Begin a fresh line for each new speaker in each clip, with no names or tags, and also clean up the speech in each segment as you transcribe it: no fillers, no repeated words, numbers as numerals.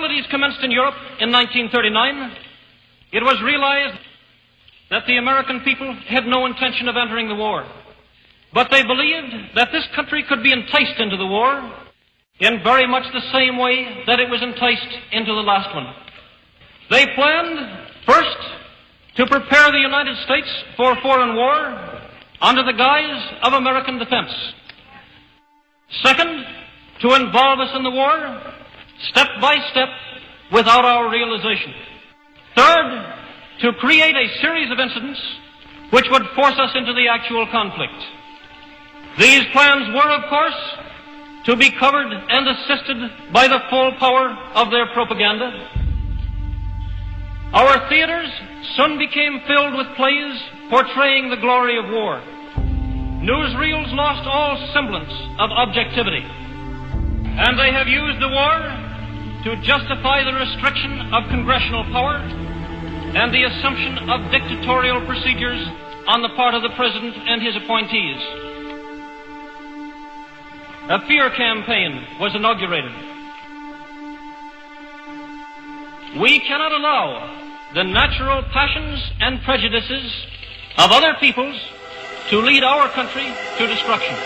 hostilities commenced in Europe in 1939, it was realized that the American people had no intention of entering the war. But they believed that this country could be enticed into the war in very much the same way that it was enticed into the last one. They planned, first, to prepare the United States for foreign war under the guise of American defense. Second, to involve us in the war step by step without our realization. Third, to create a series of incidents which would force us into the actual conflict. These plans were, of course, to be covered and assisted by the full power of their propaganda. Our theaters soon became filled with plays portraying the glory of war. Newsreels lost all semblance of objectivity, and they have used the war to justify the restriction of congressional power and the assumption of dictatorial procedures on the part of the President and his appointees. A fear campaign was inaugurated. We cannot allow the natural passions and prejudices of other peoples to lead our country to destruction.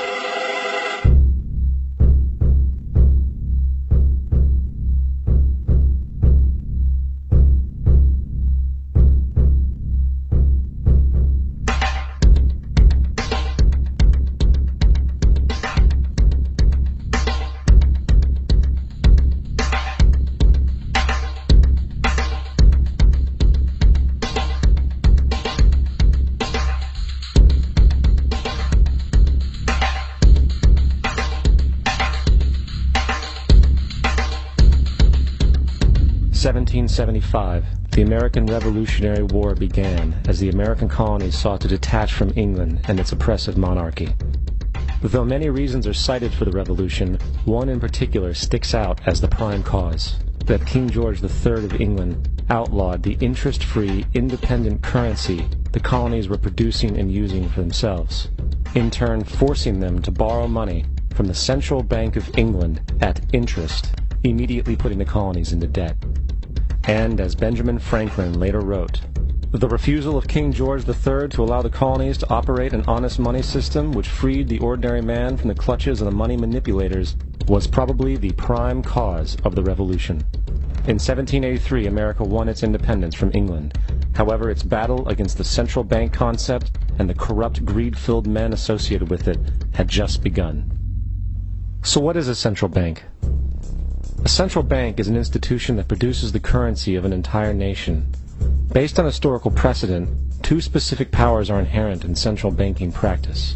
In 1775, the American Revolutionary War began as the American colonies sought to detach from England and its oppressive monarchy. Though many reasons are cited for the revolution, one in particular sticks out as the prime cause: that King George III of England outlawed the interest-free, independent currency the colonies were producing and using for themselves, in turn forcing them to borrow money from the Central Bank of England at interest, immediately putting the colonies into debt. And, as Benjamin Franklin later wrote, the refusal of King George III to allow the colonies to operate an honest money system which freed the ordinary man from the clutches of the money manipulators was probably the prime cause of the revolution. In 1783, America won its independence from England. However, its battle against the central bank concept and the corrupt, greed-filled men associated with it had just begun. So what is a central bank? A central bank is an institution that produces the currency of an entire nation. Based on historical precedent, two specific powers are inherent in central banking practice: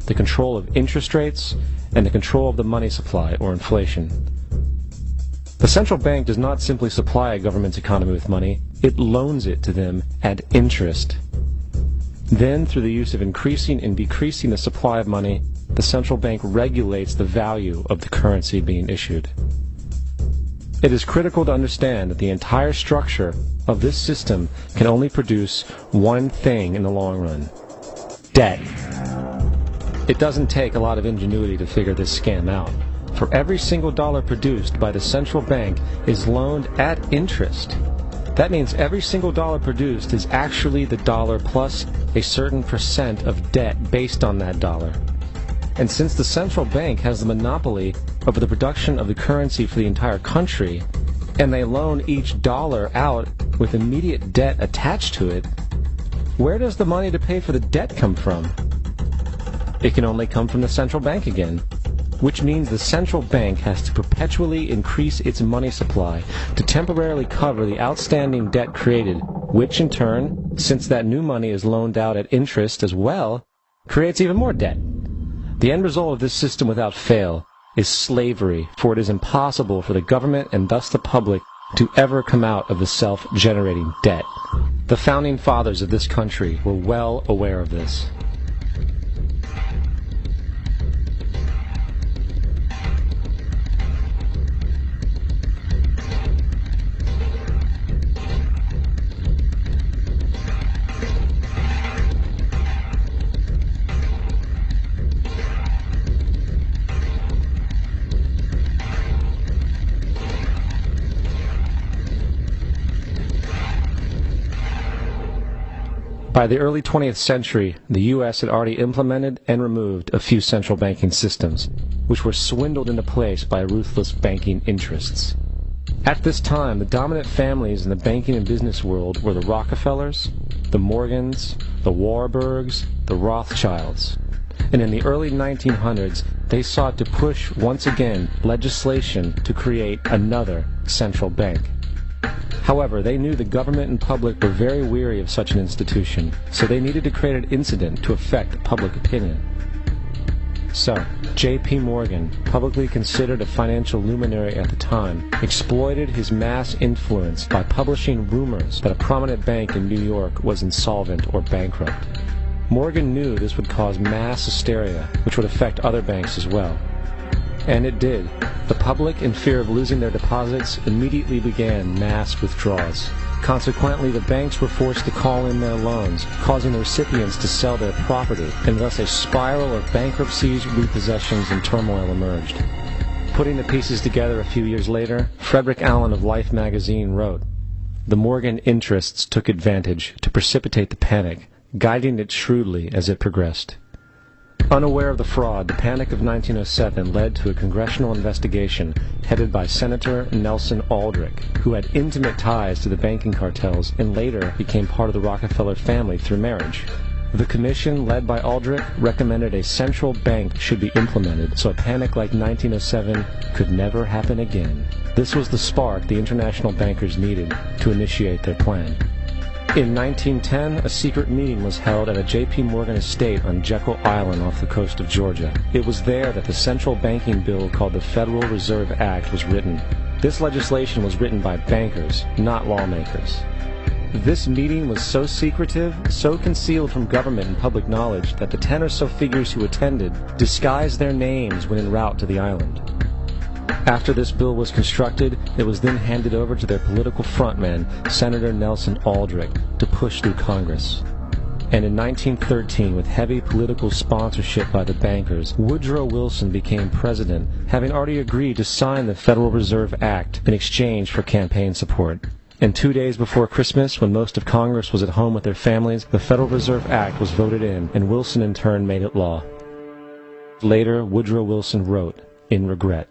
the control of interest rates and the control of the money supply, or inflation. The central bank does not simply supply a government's economy with money, it loans it to them at interest. Then, through the use of increasing and decreasing the supply of money, the central bank regulates the value of the currency being issued. It is critical to understand that the entire structure of this system can only produce one thing in the long run: debt. It doesn't take a lot of ingenuity to figure this scam out. For every single dollar produced by the central bank is loaned at interest. That means every single dollar produced is actually the dollar plus a certain percent of debt based on that dollar. And since the central bank has the monopoly over the production of the currency for the entire country, and they loan each dollar out with immediate debt attached to it, where does the money to pay for the debt come from? It can only come from the central bank again, which means the central bank has to perpetually increase its money supply to temporarily cover the outstanding debt created, which in turn, since that new money is loaned out at interest as well, creates even more debt. The end result of this system without fail is slavery, for it is impossible for the government and thus the public to ever come out of the self-generating debt. The founding fathers of this country were well aware of this. By the early 20th century, the U.S. had already implemented and removed a few central banking systems, which were swindled into place by ruthless banking interests. At this time, the dominant families in the banking and business world were the Rockefellers, the Morgans, the Warburgs, the Rothschilds. And in the early 1900s, they sought to push once again legislation to create another central bank. However, they knew the government and public were very weary of such an institution, so they needed to create an incident to affect public opinion. So, J.P. Morgan, publicly considered a financial luminary at the time, exploited his mass influence by publishing rumors that a prominent bank in New York was insolvent or bankrupt. Morgan knew this would cause mass hysteria, which would affect other banks as well. And it did. The public, in fear of losing their deposits, immediately began mass withdrawals. Consequently, the banks were forced to call in their loans, causing the recipients to sell their property, and thus a spiral of bankruptcies, repossessions, and turmoil emerged. Putting the pieces together a few years later, Frederick Allen of Life magazine wrote, "The Morgan interests took advantage to precipitate the panic, guiding it shrewdly as it progressed." Unaware of the fraud, the Panic of 1907 led to a congressional investigation headed by Senator Nelson Aldrich, who had intimate ties to the banking cartels and later became part of the Rockefeller family through marriage. The commission, led by Aldrich, recommended a central bank should be implemented so a panic like 1907 could never happen again. This was the spark the international bankers needed to initiate their plan. In 1910, a secret meeting was held at a J.P. Morgan estate on Jekyll Island off the coast of Georgia. It was there that the central banking bill called the Federal Reserve Act was written. This legislation was written by bankers, not lawmakers. This meeting was so secretive, so concealed from government and public knowledge that the 10 or so figures who attended disguised their names when en route to the island. After this bill was constructed, it was then handed over to their political frontman, Senator Nelson Aldrich, to push through Congress. And in 1913, with heavy political sponsorship by the bankers, Woodrow Wilson became president, having already agreed to sign the Federal Reserve Act in exchange for campaign support. And 2 days before Christmas, when most of Congress was at home with their families, the Federal Reserve Act was voted in, and Wilson in turn made it law. Later, Woodrow Wilson wrote, in regret,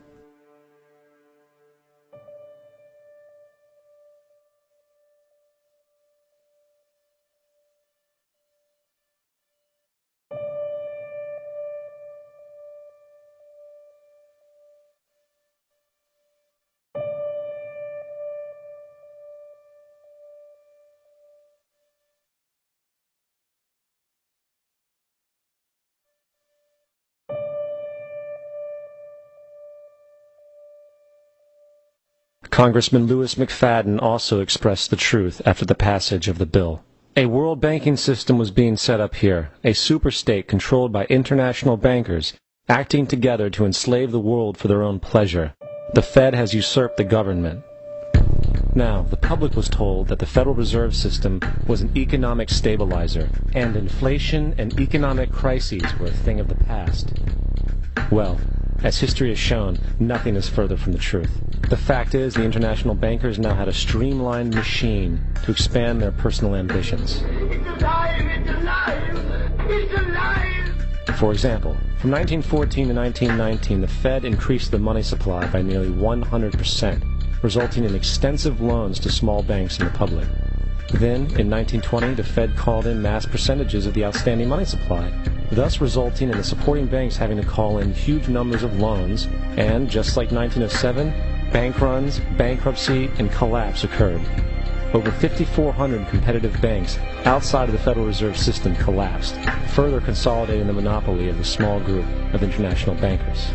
Congressman Louis McFadden also expressed the truth after the passage of the bill. A world banking system was being set up here, a superstate controlled by international bankers, acting together to enslave the world for their own pleasure. The Fed has usurped the government. Now, the public was told that the Federal Reserve System was an economic stabilizer, and inflation and economic crises were a thing of the past. Well, as history has shown, nothing is further from the truth. The fact is, the international bankers now had a streamlined machine to expand their personal ambitions.
It's alive! It's alive! It's alive!
For example, from 1914 to 1919, the Fed increased the money supply by nearly 100%, resulting in extensive loans to small banks and the public. Then, in 1920, the Fed called in mass percentages of the outstanding money supply, thus resulting in the supporting banks having to call in huge numbers of loans, and, just like 1907, bank runs, bankruptcy, and collapse occurred. Over 5,400 competitive banks outside of the Federal Reserve System collapsed, further consolidating the monopoly of the small group of international bankers.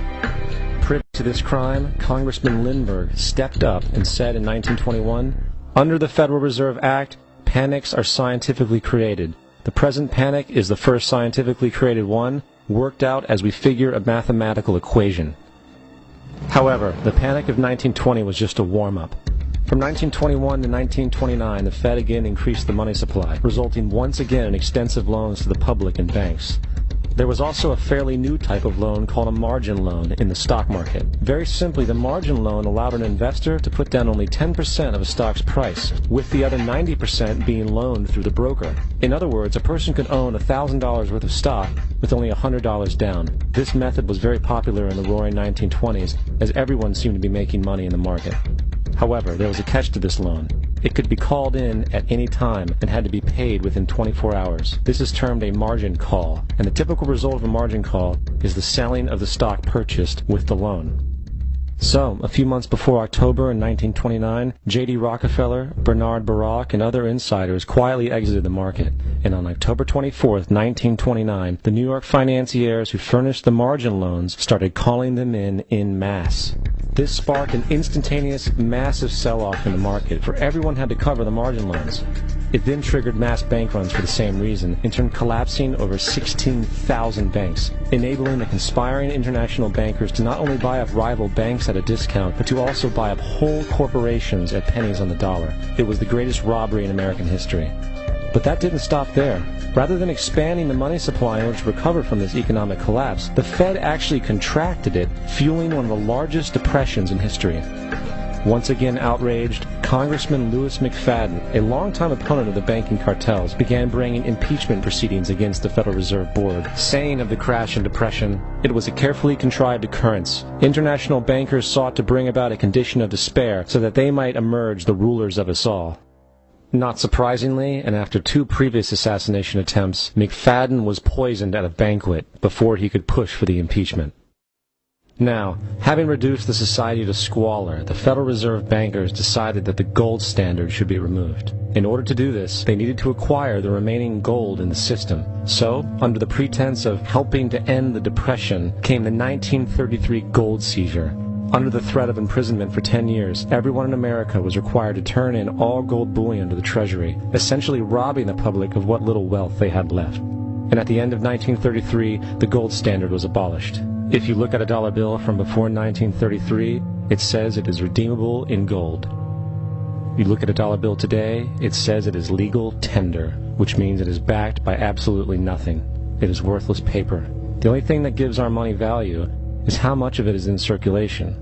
Privy to this crime, Congressman Lindbergh stepped up and said in 1921, "Under the Federal Reserve Act, panics are scientifically created. The present panic is the first scientifically created one, worked out as we figure a mathematical equation." However, the panic of 1920 was just a warm-up. From 1921 to 1929, the Fed again increased the money supply, resulting once again in extensive loans to the public and banks. There was also a fairly new type of loan called a margin loan in the stock market. Very simply, the margin loan allowed an investor to put down only 10% of a stock's price, with the other 90% being loaned through the broker. In other words, a person could own $1,000 worth of stock with only $100 down. This method was very popular in the roaring 1920s, as everyone seemed to be making money in the market. However, there was a catch to this loan. It could be called in at any time and had to be paid within 24 hours. This is termed a margin call, and the typical result of a margin call is the selling of the stock purchased with the loan. So, a few months before October in 1929, J.D. Rockefeller, Bernard Baruch, and other insiders quietly exited the market. And on October 24, 1929, the New York financiers who furnished the margin loans started calling them in masse. This sparked an instantaneous, massive sell-off in the market, for everyone had to cover the margin loans. It then triggered mass bank runs for the same reason, in turn collapsing over 16,000 banks, enabling the conspiring international bankers to not only buy up rival banks at a discount, but to also buy up whole corporations at pennies on the dollar. It was the greatest robbery in American history. But that didn't stop there. Rather than expanding the money supply in order to recover from this economic collapse, the Fed actually contracted it, fueling one of the largest depressions in history. Once again outraged, Congressman Louis McFadden, a longtime opponent of the banking cartels, began bringing impeachment proceedings against the Federal Reserve Board, saying of the crash and depression, "It was a carefully contrived occurrence. International bankers sought to bring about a condition of despair so that they might emerge the rulers of us all." Not surprisingly, and after 2 previous assassination attempts, McFadden was poisoned at a banquet before he could push for the impeachment. Now, having reduced the society to squalor, the Federal Reserve bankers decided that the gold standard should be removed. In order to do this, they needed to acquire the remaining gold in the system. So, under the pretense of helping to end the Depression, came the 1933 gold seizure. Under the threat of imprisonment for 10 years, everyone in America was required to turn in all gold bullion to the Treasury, essentially robbing the public of what little wealth they had left. And at the end of 1933, the gold standard was abolished. If you look at a dollar bill from before 1933, it says it is redeemable in gold. You look at a dollar bill today, it says it is legal tender, which means it is backed by absolutely nothing. It is worthless paper. The only thing that gives our money value is how much of it is in circulation.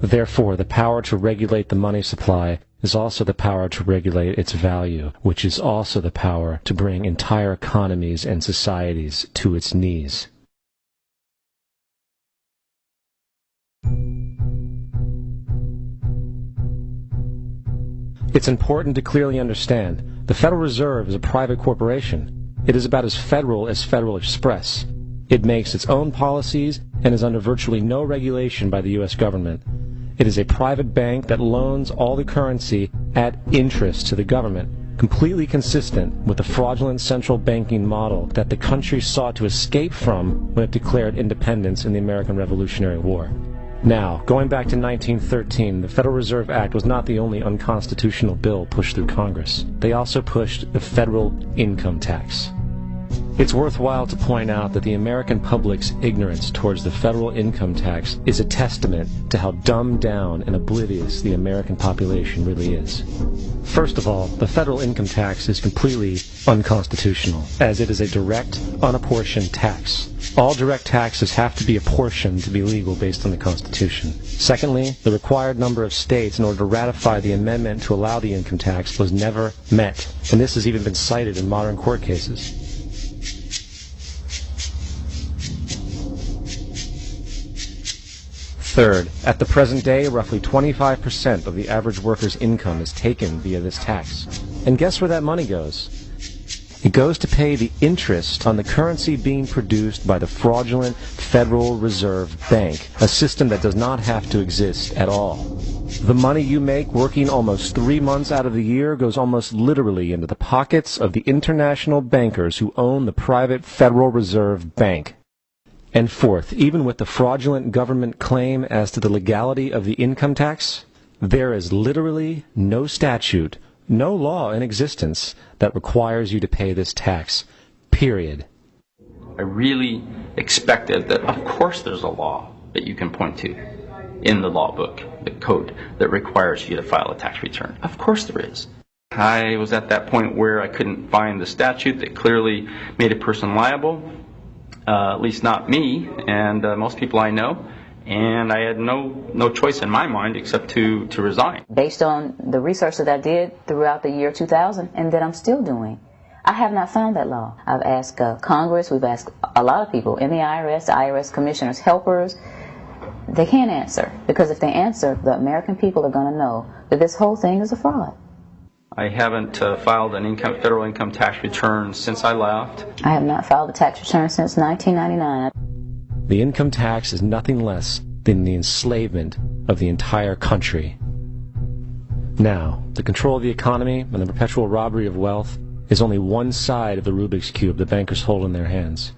Therefore, the power to regulate the money supply is also the power to regulate its value, which is also the power to bring entire economies and societies to its knees. It's important to clearly understand, the Federal Reserve is a private corporation. It is about as Federal Express. It makes its own policies and is under virtually no regulation by the U.S. government. It is a private bank that loans all the currency at interest to the government, completely consistent with the fraudulent central banking model that the country sought to escape from when it declared independence in the American Revolutionary War. Now, going back to 1913, the Federal Reserve Act was not the only unconstitutional bill pushed through Congress. They also pushed the federal income tax. It's worthwhile to point out that the American public's ignorance towards the federal income tax is a testament to how dumbed down and oblivious the American population really is. First of all, the federal income tax is completely unconstitutional, as it is a direct, unapportioned tax. All direct taxes have to be apportioned to be legal based on the Constitution. Secondly, the required number of states in order to ratify the amendment to allow the income tax was never met, and this has even been cited in modern court cases. Third, at the present day, roughly 25% of the average worker's income is taken via this tax. And guess where that money goes? It goes to pay the interest on the currency being produced by the fraudulent Federal Reserve Bank, a system that does not have to exist at all. The money you make working almost 3 months out of the year goes almost literally into the pockets of the international bankers who own the private Federal Reserve Bank. And fourth, even with the fraudulent government claim as to the legality of the income tax, there is literally no statute, no law in existence that requires you to pay this tax, period.
I really expected that, of course there's a law that you can point to in the law book, the code, that requires you to file a tax return. Of course there is. I was at that point where I couldn't find the statute that clearly made a person liable. at least not me and most people I know. And I had no choice in my mind except to resign.
Based on the research that I did throughout the year 2000 and that I'm still doing, I have not found that law. I've asked Congress, we've asked a lot of people in the IRS commissioners, helpers. They can't answer, because if they answer, the American people are going to know that this whole thing is a fraud.
I haven't filed an federal income tax return since I left.
I have not filed a tax return since 1999.
The income tax is nothing less than the enslavement of the entire country. Now, the control of the economy and the perpetual robbery of wealth is only one side of the Rubik's Cube the bankers hold in their hands.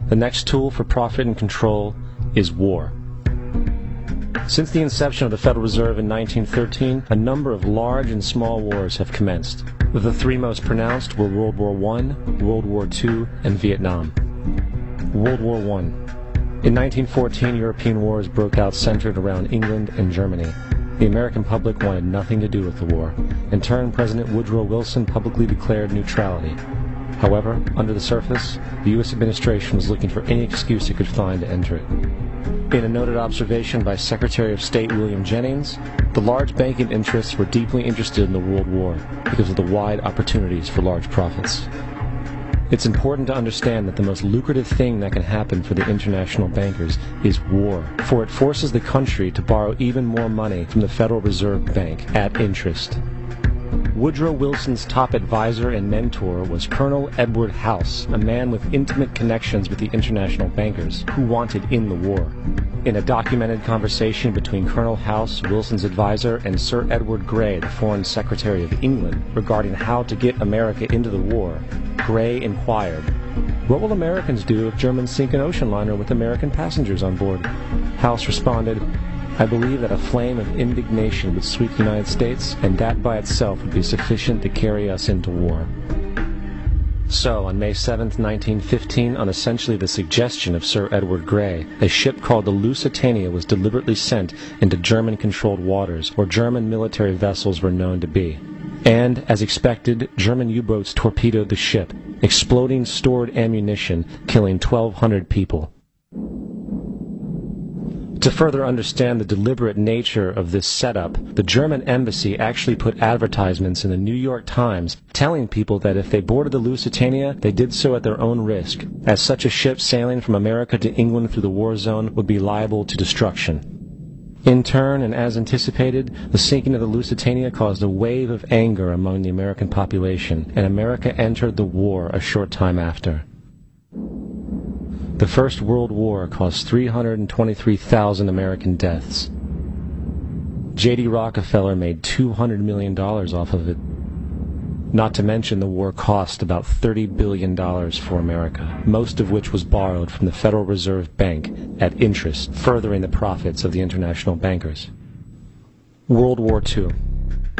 The next tool for profit and control is war. Since the inception of the Federal Reserve in 1913, a number of large and small wars have commenced. The three most pronounced were World War I, World War II, and Vietnam. World War I. In 1914, European wars broke out centered around England and Germany. The American public wanted nothing to do with the war. In turn, President Woodrow Wilson publicly declared neutrality. However, under the surface, the U.S. administration was looking for any excuse it could find to enter it. In a noted observation by Secretary of State William Jennings, the large banking interests were deeply interested in the World War because of the wide opportunities for large profits. It's important to understand that the most lucrative thing that can happen for the international bankers is war, for it forces the country to borrow even more money from the Federal Reserve Bank at interest. Woodrow Wilson's top advisor and mentor was Colonel Edward House, a man with intimate connections with the international bankers who wanted in the war. In a documented conversation between Colonel House, Wilson's advisor, and Sir Edward Grey, the Foreign Secretary of England, regarding how to get America into the war, Grey inquired, "What will Americans do if Germans sink an ocean liner with American passengers on board?" House responded, "I believe that a flame of indignation would sweep the United States, and that by itself would be sufficient to carry us into war." So, on May 7, 1915, on essentially the suggestion of Sir Edward Grey, a ship called the Lusitania was deliberately sent into German-controlled waters, where German military vessels were known to be. And, as expected, German U-boats torpedoed the ship, exploding stored ammunition, killing 1,200 people. To further understand the deliberate nature of this setup, the German embassy actually put advertisements in the New York Times telling people that if they boarded the Lusitania, they did so at their own risk, as such a ship sailing from America to England through the war zone would be liable to destruction. In turn, and as anticipated, the sinking of the Lusitania caused a wave of anger among the American population, and America entered the war a short time after. The First World War caused 323,000 American deaths. J.D. Rockefeller made $200 million off of it. Not to mention the war cost about $30 billion for America, most of which was borrowed from the Federal Reserve Bank at interest, furthering the profits of the international bankers. World War II.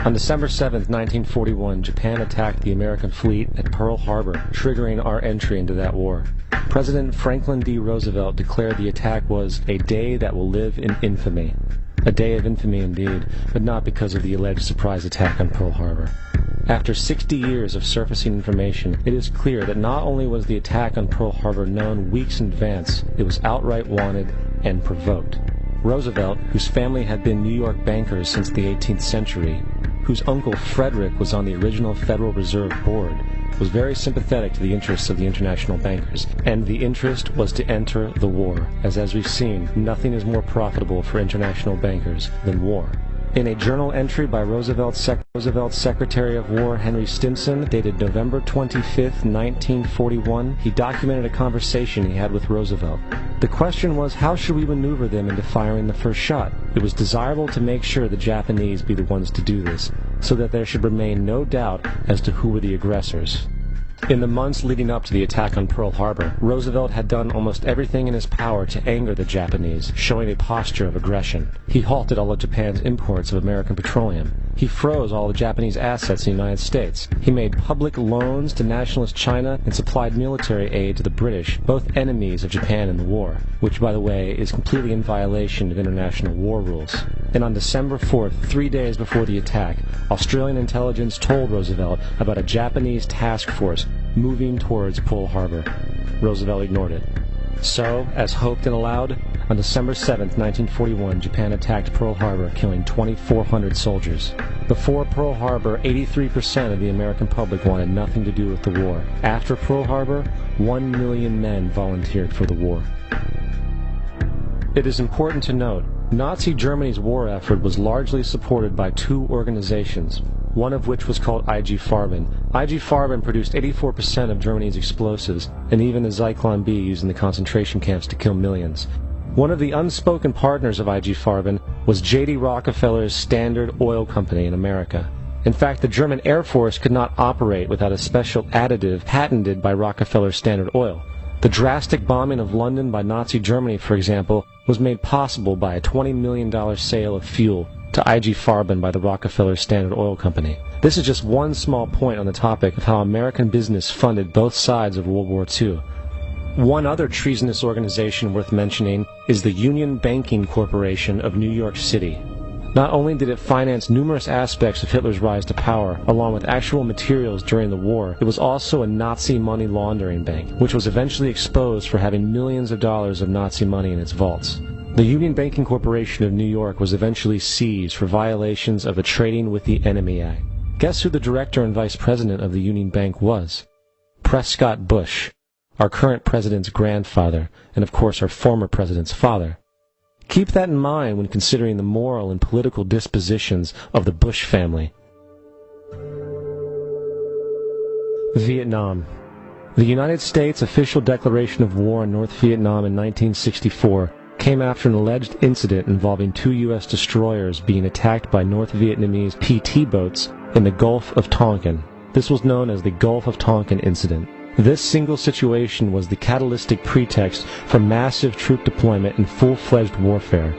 On December 7, 1941, Japan attacked the American fleet at Pearl Harbor, triggering our entry into that war. President Franklin D. Roosevelt declared the attack was a day that will live in infamy. A day of infamy indeed, but not because of the alleged surprise attack on Pearl Harbor. After 60 years of surfacing information, it is clear that not only was the attack on Pearl Harbor known weeks in advance, it was outright wanted and provoked. Roosevelt, whose family had been New York bankers since the 18th century, whose uncle Frederick was on the original Federal Reserve Board, was very sympathetic to the interests of the international bankers, and the interest was to enter the war, as we've seen, nothing is more profitable for international bankers than war. In a journal entry by Roosevelt's Secretary of War Henry Stimson, dated November 25, 1941, he documented a conversation he had with Roosevelt. The question was, how should we maneuver them into firing the first shot? It was desirable to make sure the Japanese be the ones to do this, so that there should remain no doubt as to who were the aggressors. In the months leading up to the attack on Pearl Harbor, Roosevelt had done almost everything in his power to anger the Japanese, showing a posture of aggression. He halted all of Japan's imports of American petroleum. He froze all the Japanese assets in the United States. He made public loans to nationalist China and supplied military aid to the British, both enemies of Japan in the war, which, by the way, is completely in violation of international war rules. And on December 4th, 3 days before the attack, Australian intelligence told Roosevelt about a Japanese task force moving towards Pearl Harbor. Roosevelt ignored it. So, as hoped and allowed, on December 7, 1941, Japan attacked Pearl Harbor, killing 2,400 soldiers. Before Pearl Harbor, 83% of the American public wanted nothing to do with the war. After Pearl Harbor, 1 million men volunteered for the war. It is important to note, Nazi Germany's war effort was largely supported by two organizations, one of which was called IG Farben. IG Farben produced 84% of Germany's explosives, and even the Zyklon B used in the concentration camps to kill millions. One of the unspoken partners of IG Farben was J.D. Rockefeller's Standard Oil Company in America. In fact, the German Air Force could not operate without a special additive patented by Rockefeller's Standard Oil. The drastic bombing of London by Nazi Germany, for example, was made possible by a $20 million sale of fuel to IG Farben by the Rockefeller Standard Oil Company. This is just one small point on the topic of how American business funded both sides of World War II. One other treasonous organization worth mentioning is the Union Banking Corporation of New York City. Not only did it finance numerous aspects of Hitler's rise to power, along with actual materials during the war, it was also a Nazi money laundering bank, which was eventually exposed for having millions of dollars of Nazi money in its vaults. The Union Banking Corporation of New York was eventually seized for violations of the Trading with the Enemy Act. Guess who the director and vice president of the Union Bank was? Prescott Bush, our current president's grandfather, and of course our former president's father. Keep that in mind when considering the moral and political dispositions of the Bush family. Vietnam. The United States' official declaration of war on North Vietnam in 1964 came after an alleged incident involving two U.S. destroyers being attacked by North Vietnamese PT boats in the Gulf of Tonkin. This was known as the Gulf of Tonkin Incident. This single situation was the catalytic pretext for massive troop deployment and full-fledged warfare.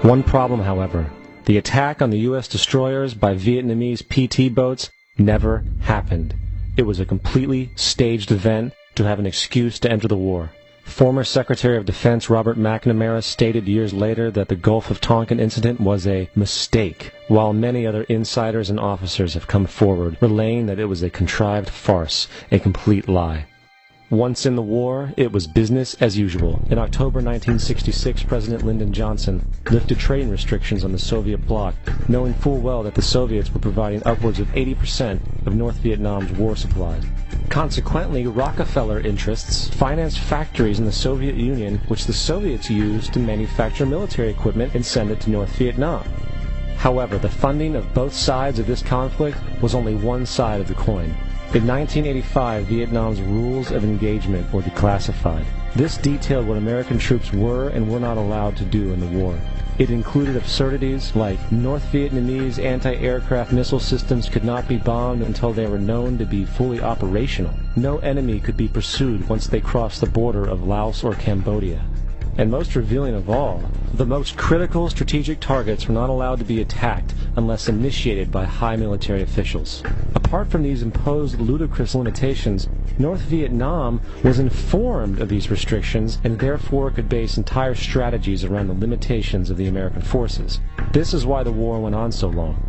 One problem, however, the attack on the U.S. destroyers by Vietnamese PT boats never happened. It was a completely staged event to have an excuse to enter the war. Former Secretary of Defense Robert McNamara stated years later that the Gulf of Tonkin incident was a mistake, while many other insiders and officers have come forward, relaying that it was a contrived farce, a complete lie. Once in the war, it was business as usual. In October 1966, President Lyndon Johnson lifted trading restrictions on the Soviet bloc, knowing full well that the Soviets were providing upwards of 80% of North Vietnam's war supplies. Consequently, Rockefeller interests financed factories in the Soviet Union, which the Soviets used to manufacture military equipment and send it to North Vietnam. However, the funding of both sides of this conflict was only one side of the coin. In 1985, Vietnam's rules of engagement were declassified. This detailed what American troops were and were not allowed to do in the war. It included absurdities like North Vietnamese anti-aircraft missile systems could not be bombed until they were known to be fully operational. No enemy could be pursued once they crossed the border of Laos or Cambodia. And most revealing of all, the most critical strategic targets were not allowed to be attacked unless initiated by high military officials. Apart from these imposed ludicrous limitations, North Vietnam was informed of these restrictions and therefore could base entire strategies around the limitations of the American forces. This is why the war went on so long.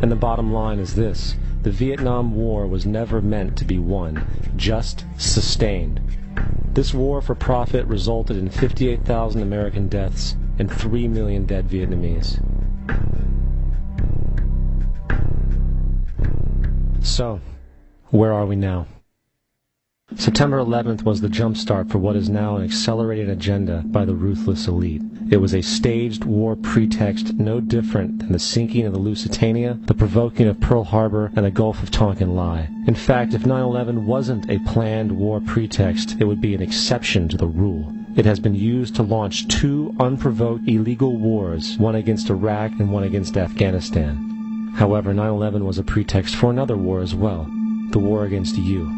And the bottom line is this: the Vietnam War was never meant to be won, just sustained. This war for profit resulted in 58,000 American deaths and 3 million dead Vietnamese. So, where are we now? September 11th was the jumpstart for what is now an accelerated agenda by the ruthless elite. It was a staged war pretext no different than the sinking of the Lusitania, the provoking of Pearl Harbor, and the Gulf of Tonkin lie. In fact, if 9/11 wasn't a planned war pretext, it would be an exception to the rule. It has been used to launch two unprovoked illegal wars, one against Iraq and one against Afghanistan. However, 9/11 was a pretext for another war as well, the war against you.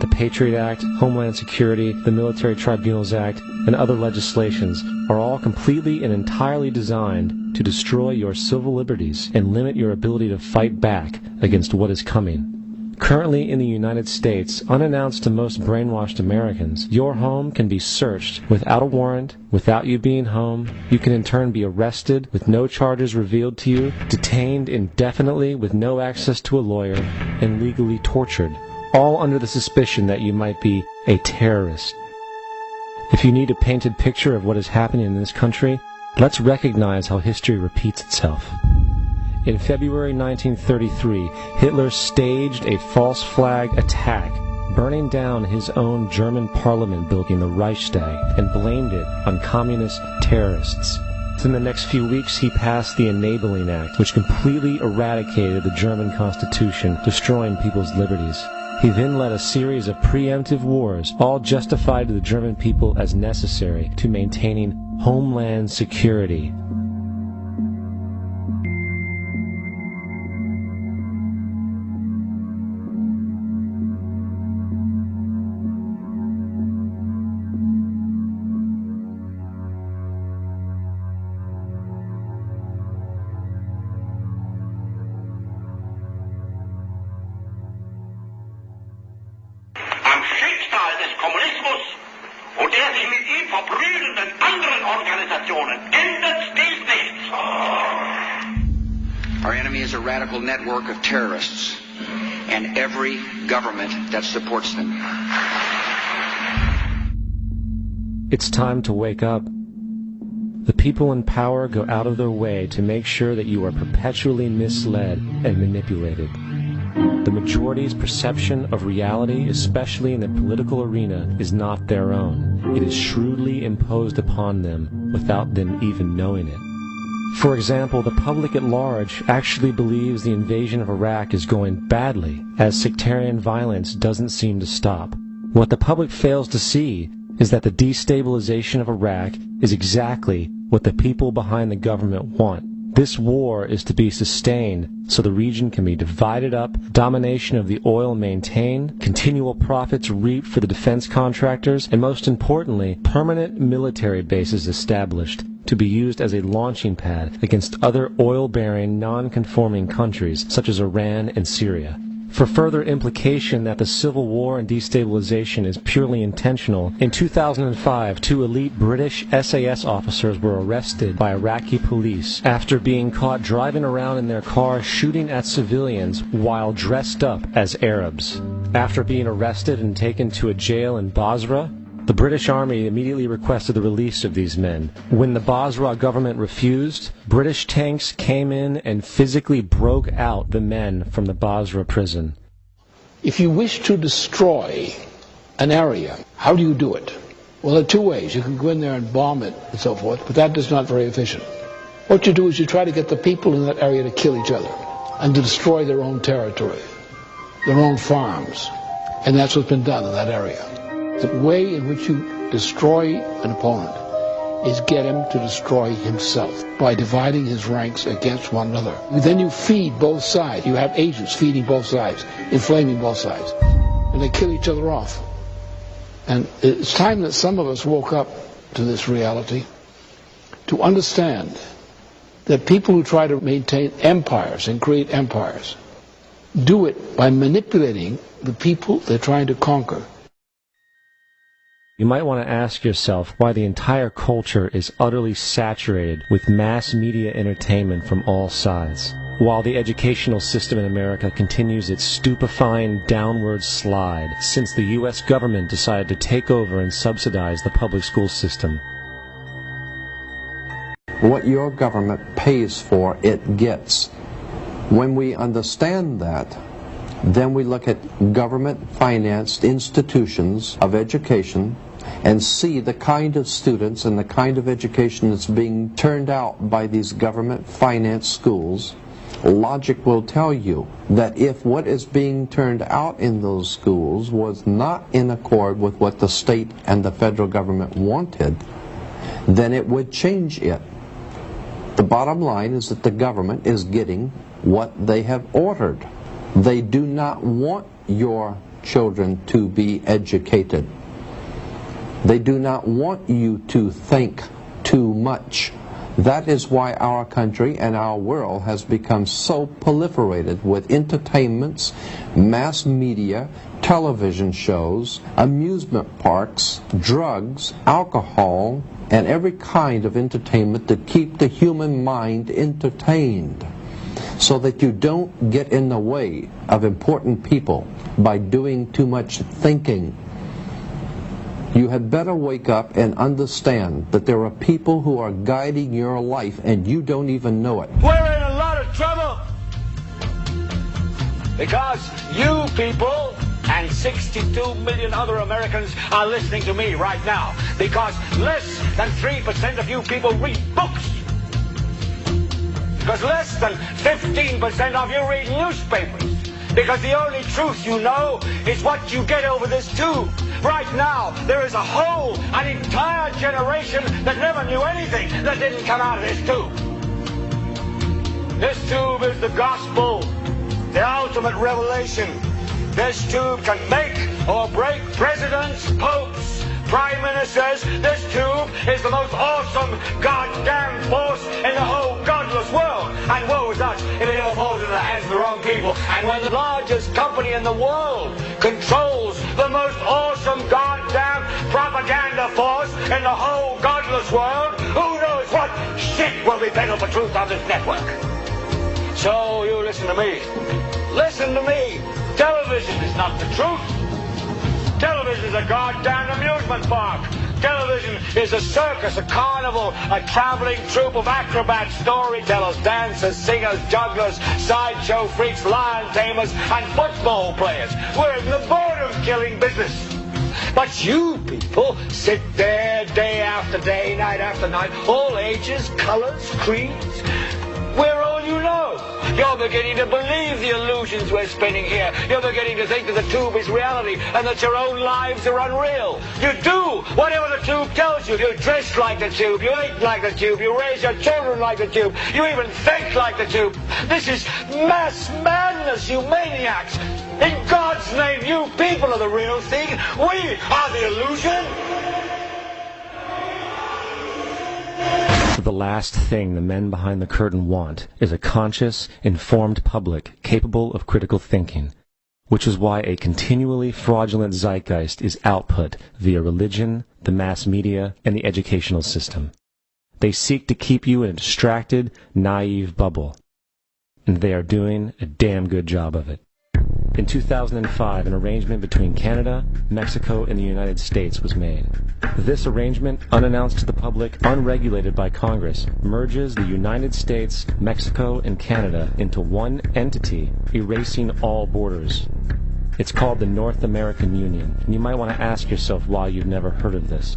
The Patriot Act, Homeland Security, the Military Tribunals Act, and other legislations are all completely and entirely designed to destroy your civil liberties and limit your ability to fight back against what is coming. Currently in the United States, unannounced to most brainwashed Americans, your home can be searched without a warrant, without you being home. You can in turn be arrested with no charges revealed to you, detained indefinitely with no access to a lawyer, and legally tortured, all under the suspicion that you might be a terrorist. If you need a painted picture of what is happening in this country, let's recognize how history repeats itself. In February 1933, Hitler staged a false flag attack, burning down his own German parliament building, the Reichstag, and blamed it on communist terrorists. Within the next few weeks, he passed the Enabling Act, which completely eradicated the German Constitution, destroying people's liberties. He then led a series of preemptive wars, all justified to the German people as necessary to maintaining homeland security.
Our enemy is a radical network of terrorists and every government that supports them.
It's time to wake up. The people in power go out of their way to make sure that you are perpetually misled and manipulated. The majority's perception of reality, especially in the political arena, is not their own. It is shrewdly imposed upon them without them even knowing it. For example, the public at large actually believes the invasion of Iraq is going badly, as sectarian violence doesn't seem to stop. What the public fails to see is that the destabilization of Iraq is exactly what the people behind the government want. This war is to be sustained so the region can be divided up, domination of the oil maintained, continual profits reaped for the defense contractors, and most importantly, permanent military bases established to be used as a launching pad against other oil-bearing, non-conforming countries such as Iran and Syria. For further implication that the civil war and destabilization is purely intentional, in 2005, 2 elite British SAS officers were arrested by Iraqi police after being caught driving around in their car shooting at civilians while dressed up as Arabs. After being arrested and taken to a jail in Basra, the British Army immediately requested the release of these men. When the Basra government refused, British tanks came in and physically broke out the men from the Basra prison.
If you wish to destroy an area, how do you do it? Well, there are 2 ways. You can go in there and bomb it and so forth, but that is not very efficient. What you do is you try to get the people in that area to kill each other and to destroy their own territory, their own farms. And that's what's been done in that area. The way in which you destroy an opponent is get him to destroy himself by dividing his ranks against one another. Then you feed both sides. You have agents feeding both sides, inflaming both sides. And they kill each other off. And it's time that some of us woke up to this reality, to understand that people who try to maintain empires and create empires do it by manipulating the people they're trying to conquer.
You might want to ask yourself why the entire culture is utterly saturated with mass media entertainment from all sides, while the educational system in America continues its stupefying downward slide since the U.S. government decided to take over and subsidize the public school system.
What your government pays for, it gets. When we understand that, then we look at government-financed institutions of education and see the kind of students and the kind of education that's being turned out by these government-financed schools. Logic will tell you that if what is being turned out in those schools was not in accord with what the state and the federal government wanted, then it would change it. The bottom line is that the government is getting what they have ordered. They do not want your children to be educated. They do not want you to think too much. That is why our country and our world has become so proliferated with entertainments, mass media, television shows, amusement parks, drugs, alcohol, and every kind of entertainment to keep the human mind entertained, so that you don't get in the way of important people by doing too much thinking. You had better wake up and understand that there are people who are guiding your life and you don't even know it.
We're in a lot of trouble because you people and 62 million other Americans are listening to me right now, because less than 3% of you people read books, because less than 15% of you read newspapers, because the only truth you know is what you get over this tube. Right now, there is an entire generation that never knew anything that didn't come out of this tube. This tube is the gospel, the ultimate revelation. This tube can make or break presidents, popes, prime ministers. This tube is the most awesome goddamn force in the whole godless world. And woe is us if it ever falls into the hands of the wrong people. And when the largest company in the world controls the most awesome goddamn propaganda force in the whole godless world, who knows what shit will be peddled for truth on this network. So you listen to me. Listen to me. Television is not the truth. Television is a goddamn amusement park. Television is a circus, a carnival, a traveling troupe of acrobats, storytellers, dancers, singers, jugglers, sideshow freaks, lion tamers, and football players. We're in the boredom-killing business. But you people sit there day after day, night after night, all ages, colors, creeds. We're all you know. You're beginning to believe the illusions we're spinning here. You're beginning to think that the tube is reality and that your own lives are unreal. You do whatever the tube tells you. You dress like the tube. You eat like the tube. You raise your children like the tube. You even think like the tube. This is mass madness, you maniacs. In God's name, you people are the real thing. We are the illusion.
The last thing the men behind the curtain want is a conscious, informed public capable of critical thinking, which is why a continually fraudulent zeitgeist is output via religion, the mass media, and the educational system. They seek to keep you in a distracted, naive bubble, and they are doing a damn good job of it. In 2005, an arrangement between Canada, Mexico, and the United States was made. This arrangement, unannounced to the public, unregulated by Congress, merges the United States, Mexico, and Canada into one entity, erasing all borders. It's called the North American Union, and you might want to ask yourself why you've never heard of this.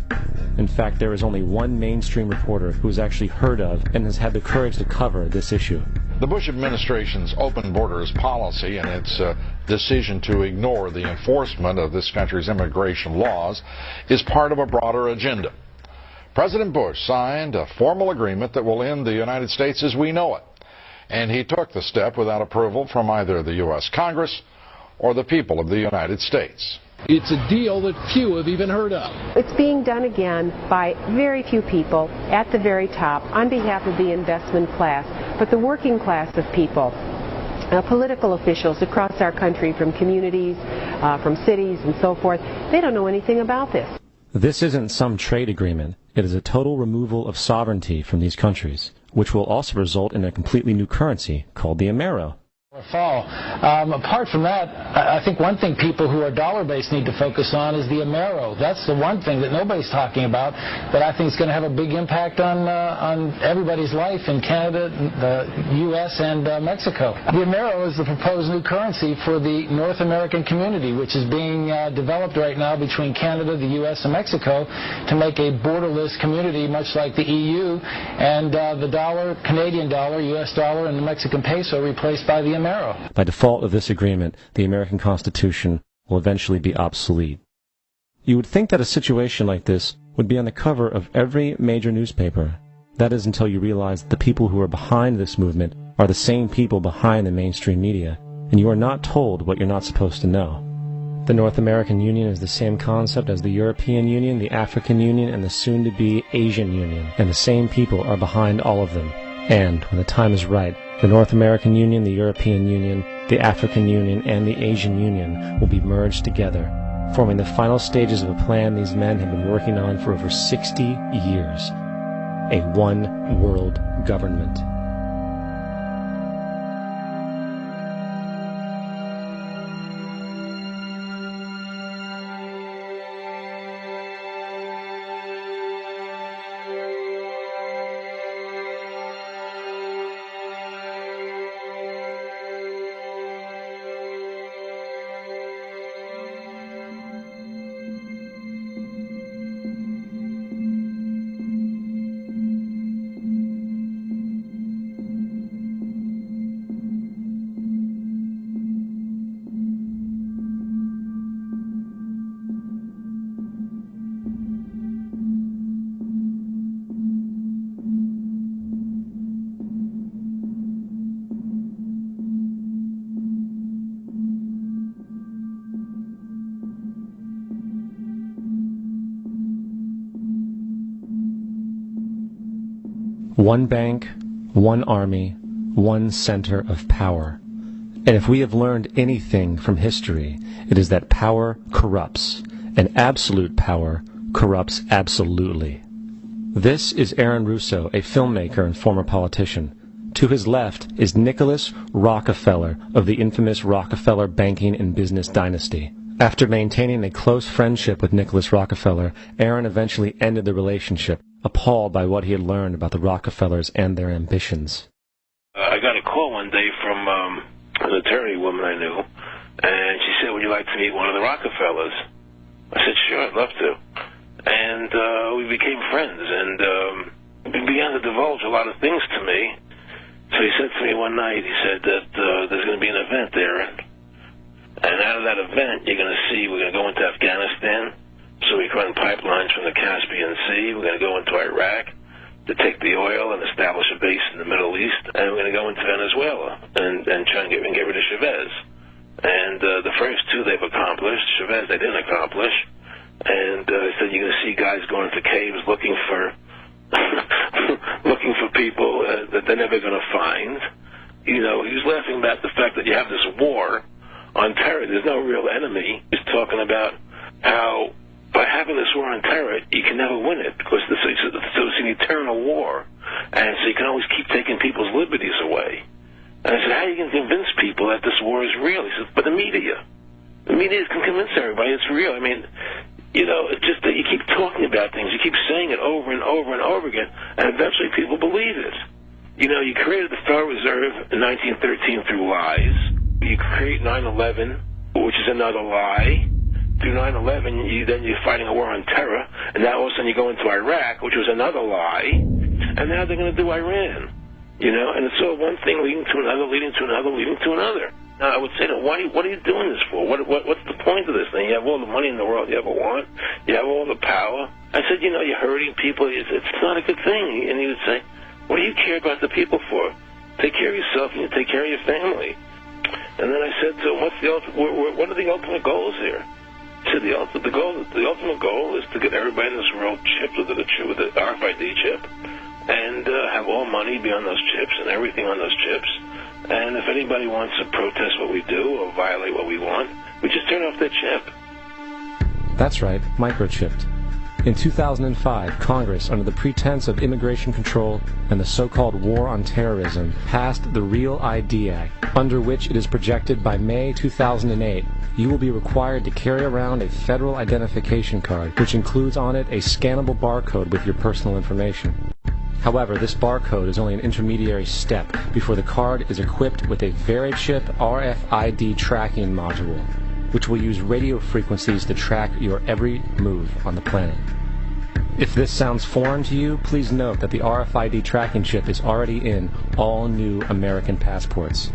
In fact, there is only one mainstream reporter who has actually heard of and has had the courage to cover this issue.
The Bush administration's open borders policy and its decision to ignore the enforcement of this country's immigration laws is part of a broader agenda. President Bush signed a formal agreement that will end the United States as we know it, and he took the step without approval from either the U.S. Congress or the people of the United States.
It's a deal that few have even heard of.
It's being done again by very few people at the very top on behalf of the investment class, but the working class of people, political officials across our country, from communities, from cities and so forth, they don't know anything about this.
This isn't some trade agreement. It is a total removal of sovereignty from these countries, which will also result in a completely new currency called the Amero.
Fall. Apart from that, I think one thing people who are dollar-based need to focus on is the Amero. That's the one thing that nobody's talking about, but I think it's going to have a big impact on everybody's life in Canada, the U.S., and Mexico. The Amero is the proposed new currency for the North American community, which is being developed right now between Canada, the U.S., and Mexico to make a borderless community, much like the EU, and the dollar, Canadian dollar, U.S. dollar, and the Mexican peso replaced by the Amero.
By default of this agreement, the American Constitution will eventually be obsolete. You would think that a situation like this would be on the cover of every major newspaper. That is until you realize that the people who are behind this movement are the same people behind the mainstream media, and you are not told what you're not supposed to know. The North American Union is the same concept as the European Union, the African Union, and the soon-to-be Asian Union, and the same people are behind all of them. And, when the time is right, the North American Union, the European Union, the African Union, and the Asian Union will be merged together, forming the final stages of a plan these men have been working on for over 60 years. A one-world government. One bank, one army, one center of power. And if we have learned anything from history, it is that power corrupts, and absolute power corrupts absolutely. This is Aaron Russo, a filmmaker and former politician. To his left is Nicholas Rockefeller of the infamous Rockefeller banking and business dynasty. After maintaining a close friendship with Nicholas Rockefeller, Aaron eventually ended the relationship, appalled by what he had learned about the Rockefellers and their ambitions.
I got a call one day from an attorney woman I knew, and she said, "Would you like to meet one of the Rockefellers?" I said, "Sure, I'd love to." And we became friends, and he began to divulge a lot of things to me. So he said to me one night, he said that there's going to be an event there, and out of that event, you're going to see we're going to go into Afghanistan, so we can run pipelines from the Caspian Sea. We're going to go into Iraq to take the oil and establish a base in the Middle East, and we're going to go into Venezuela and try and get rid of Chavez. And the first two they've accomplished. Chavez they didn't accomplish. And he said you're going to see guys going into caves looking for people that they're never going to find. You know, he was laughing about the fact that you have this war on terror. There's no real enemy. He's talking about how by having this war on terror, you can never win it because it's an eternal war. And so you can always keep taking people's liberties away. And I said, how are you going to convince people that this war is real? He said, but the media can convince everybody it's real. I mean, you know, it's just that you keep talking about things. You keep saying it over and over and over again, and eventually people believe it. You know, you created the Federal Reserve in 1913 through lies. You create 9/11, which is another lie. Through 9/11, then you're fighting a war on terror, and now all of a sudden you go into Iraq, which was another lie, and now they're going to do Iran. You know, and it's all one thing leading to another, leading to another, leading to another. Now, I would say to them, what are you doing this for? What's the point of this thing? You have all the money in the world you ever want. You have all the power. I said, you know, you're hurting people. It's not a good thing. And he would say, what do you care about the people for? Take care of yourself and you take care of your family. And then I said to him, what are the ultimate goals here? He said, the ultimate goal is to get everybody in this world chipped with the RFID chip and have all money be on those chips and everything on those chips. And if anybody wants to protest what we do or violate what we want, we just turn off their chip.
That's right, microchipped. In 2005, Congress, under the pretense of immigration control and the so-called war on terrorism, passed the REAL ID Act, under which it is projected by May 2008, you will be required to carry around a federal identification card, which includes on it a scannable barcode with your personal information. However, this barcode is only an intermediary step before the card is equipped with a VeriChip RFID tracking module, which will use radio frequencies to track your every move on the planet. If this sounds foreign to you, please note that the RFID tracking chip is already in all new American passports.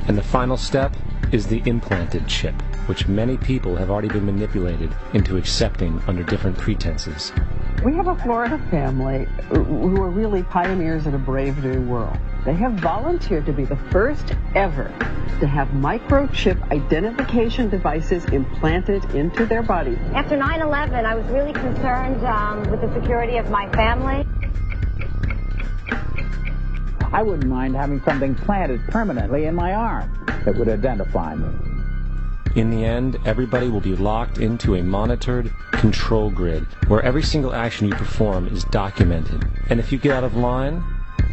And the final step is the implanted chip, which many people have already been manipulated into accepting under different pretenses.
We have a Florida family who are really pioneers in a brave new world. They have volunteered to be the first ever to have microchip identification devices implanted into their body.
After 9/11, I was really concerned with the security of my family.
I wouldn't mind having something planted permanently in my arm that would identify me.
In the end, everybody will be locked into a monitored control grid where every single action you perform is documented. And if you get out of line,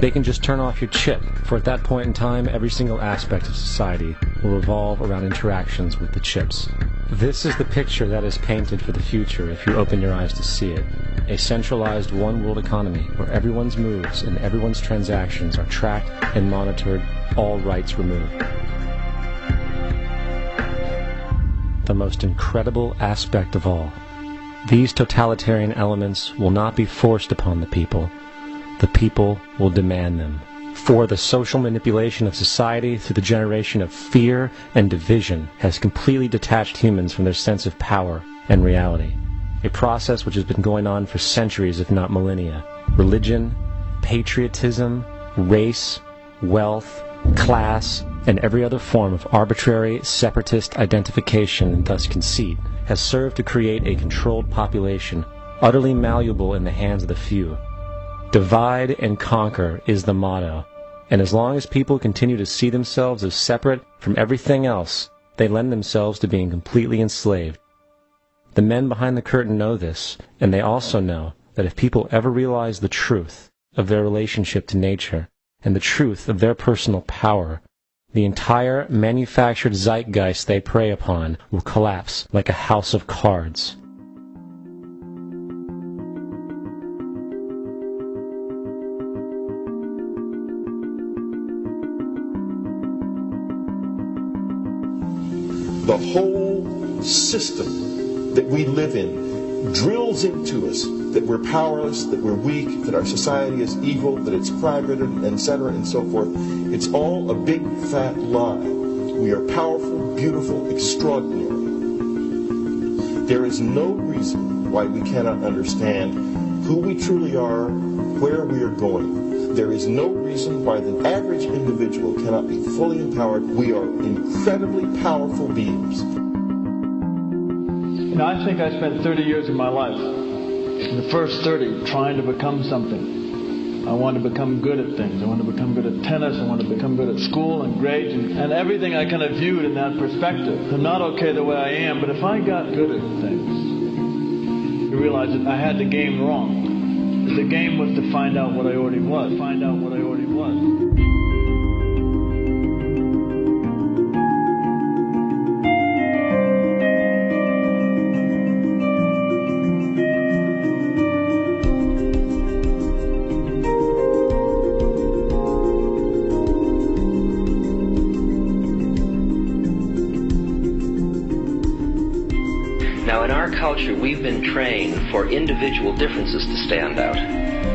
they can just turn off your chip, for at that point in time, every single aspect of society will revolve around interactions with the chips. This is the picture that is painted for the future if you open your eyes to see it. A centralized one-world economy where everyone's moves and everyone's transactions are tracked and monitored, all rights removed. The most incredible aspect of all. These totalitarian elements will not be forced upon the people. The people will demand them. For the social manipulation of society through the generation of fear and division has completely detached humans from their sense of power and reality. A process which has been going on for centuries, if not millennia. Religion, patriotism, race, wealth, class, and every other form of arbitrary, separatist identification and thus conceit has served to create a controlled population, utterly malleable in the hands of the few. Divide and conquer is the motto, and as long as people continue to see themselves as separate from everything else, they lend themselves to being completely enslaved. The men behind the curtain know this, and they also know that if people ever realize the truth of their relationship to nature and the truth of their personal power, the entire manufactured zeitgeist they prey upon will collapse like a house of cards.
The whole system that we live in drills into us that we're powerless, that we're weak, that our society is evil, that it's crime-ridden, etc., and so forth. It's all a big, fat lie. We are powerful, beautiful, extraordinary. There is no reason why we cannot understand who we truly are, where we are going. There is no reason why the average individual cannot be fully empowered. We are incredibly powerful beings.
You know, I think I spent 30 years of my life, in the first 30, trying to become something. I wanted to become good at things. I wanted to become good at tennis. I wanted to become good at school and grades and everything I kind of viewed in that perspective. I'm not okay the way I am, but if I got good at things, you realize that I had the game wrong. The game was to find out what I already was. Find out what I already was.
Now, in our culture, we've been trained for individual differences to stand out.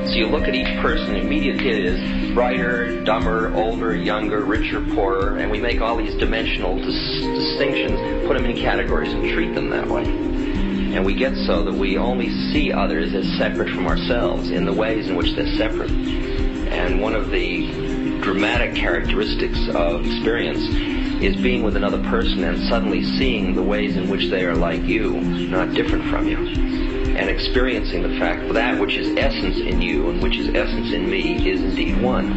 So you look at each person, immediately it is brighter, dumber, older, younger, richer, poorer, and we make all these dimensional distinctions, put them in categories and treat them that way. And we get so that we only see others as separate from ourselves in the ways in which they're separate. And one of the dramatic characteristics of experience is being with another person and suddenly seeing the ways in which they are like you, not different from you, and experiencing the fact that that which is essence in you and which is essence in me is indeed one.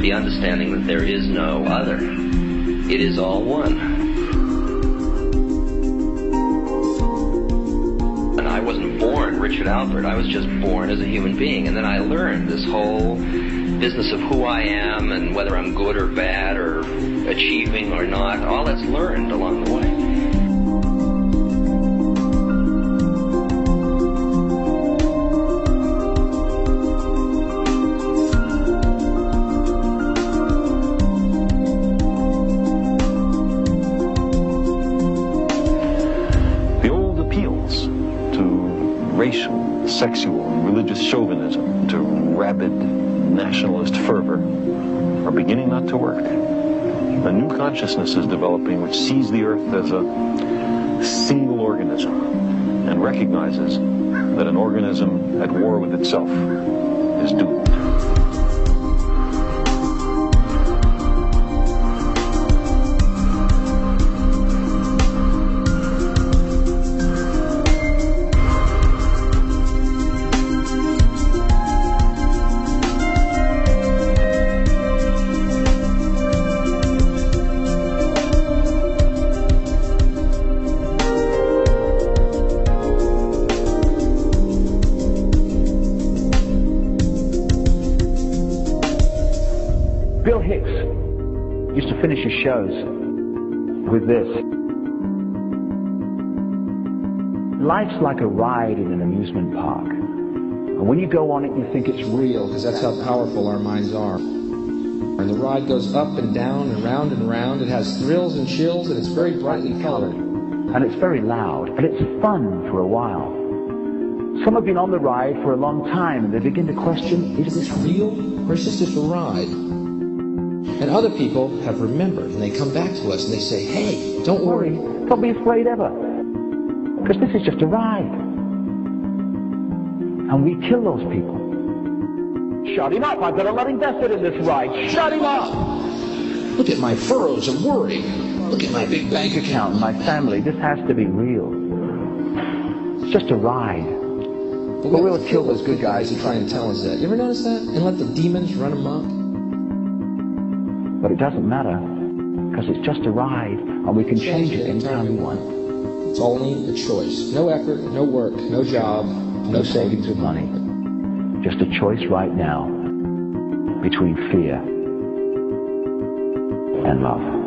The understanding that there is no other. It is all one. And I wasn't born Richard Alpert. I was just born as a human being. And then I learned this whole business of who I am and whether I'm good or bad or achieving or not. All that's learned along the way.
The old appeals to racial, sexual, and religious chauvinism, to rabid nationalist fervor, are beginning not to work. A new consciousness is developing which sees the earth as a single organism and recognizes that an organism at war with itself is doomed.
Bill Hicks used to finish his shows with this. Life's like a ride in an amusement park. And when you go on it, you think it's real, because that's how powerful our minds are. And the ride goes up and down and round and round. It has thrills and chills, and it's very brightly colored. And it's very loud, and it's fun for a while. Some have been on the ride for a long time, and they begin to question, is this real, or is this just a ride? And other people have remembered, and they come back to us and they say, hey, don't worry, don't be afraid ever, because this is just a ride. And we kill those people. Shut him up, I've got a lot invested in this ride. Shut him up! Look at my furrows of worry. Look at my big bank account and my family. This has to be real. It's just a ride. But we'll kill those good guys who try and tell us that. You ever notice that? And let the demons run amok?
But it doesn't matter, because it's just a ride, and we can change it anytime we want.
It's only a choice. No effort, no work, no job,
no savings of money. Just a choice right now between fear and love.